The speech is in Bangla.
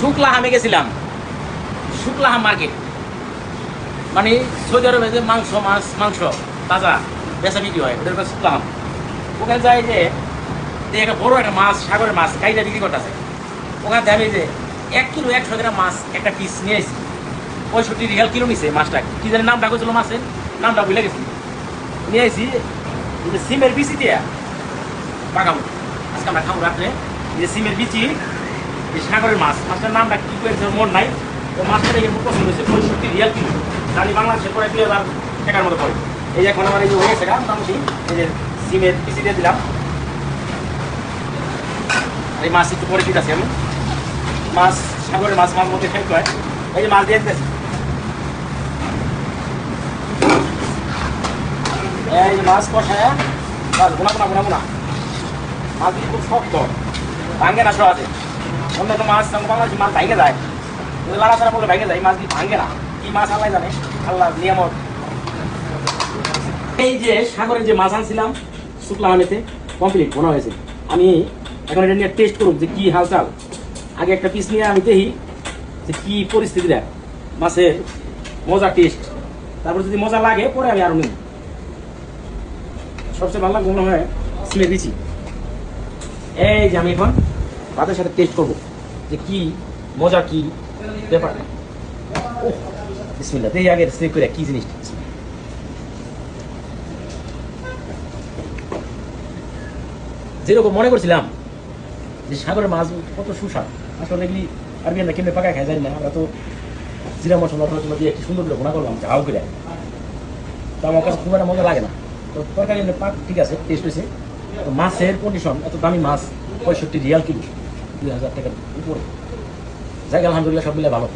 শুক্লাহামে গেছিলাম, শুক্লাহাম মার্কেট, মানে সৌদি আরবে যে মাংস তাজা বেচা বিক্রি হয়, ওদের কাছে শুক্লাহাম। ওখানে যাই যে একটা বড় একটা মাছ, সাগরের মাছ কাইটা বিক্রি করতেছে। ওখানে আমি যে 1 কিলো 100 গ্রাম মাছ একটা পিস নিয়ে আসি, 65 রিয়াল কিলো নিছে মাছটা। কি জানি নামটা কইছিল মাছের, নামটা ভুলে গেছি। নিয়ে আসি সিমের বিচি দিয়ে পাকাবো, আজকে আমরা খাবো রাত্রে। যে সিমের বিচি, সাগরের মাছ, মাছটার নামটা কি করেছে মন নাই। ও মাছটা দেখে খুব পছন্দ হয়েছে, 65 রিয়াল কিলো, তাহলে বাংলাদেশে পরে 2000 টাকার মতো পড়ে। এই যে এখন আমার এই যে হয়ে গেছে মোটামুটি, এই যে সিমের বিচি দিয়ে দিলাম। এই মাছ একটু পরে দিতেছি আমি, মাছ সাগরের মাছ মাছ মধ্যে খাইতে হয়। এই যে মাছ দিয়ে দিতেছি, এই যে মাছ কষায় মাছ গোনা গোনা গোনা গোনা। মাছ কিন্তু খুব শক্ত, ভাঙে না সহজে। অন্যান্য মাছ বাংলাদেশি মাছ ভাঙে যায়, লাড়াচাড়া বলে ভাঙে যায়, এই মাছ কিন্তু ভাঙে না। কি মাছ আল্লাহ জানে, আল্লাহ নিয়ামত। এই যে সাগরের যে মাছ আনছিলাম শুক্লাহামেতে, কমপ্লিট বোনা হয়েছে। আমি এখন এটা নিয়ে টেস্ট করুক যে কি হালচাল। আগে একটা পিস নিয়ে আমি দেখি যে কি পরিস্থিতিটা, মাছের মজা টেস্ট। তারপর যদি মজা লাগে পরে আমি আরো নিব। সবচেয়ে ভালো লাগবে মনে হয় সিমের বিচি। এই যে আমি এখন ভাতের সাথে টেস্ট করবো যে কি মজা, কি ব্যাপার। বিসমিল্লাহ, দেখি আগে চেক করে কি জিনিস। যেরকম মনে করছিলাম যে সাগরের মাছ কত সুস্বাদ, আসলে এগুলি আরবি আমরা কেমনে পাকা খাই জানি না। আমরা তো জিরা মশলা টসলা দিয়ে একটু সুন্দর করে ভুনা করলাম ঝাল করে, তো আমার কাছে খুব একটা মজা লাগে না। তো তরকারি পাক ঠিক আছে, টেস্ট হয়েছে। তো মাছের কন্ডিশন, এত দামি মাছ 65 রিয়াল কিলো, 2000 টাকার উপরে। যাই আলহামদুলিল্লাহ, সব মিলে ভালো।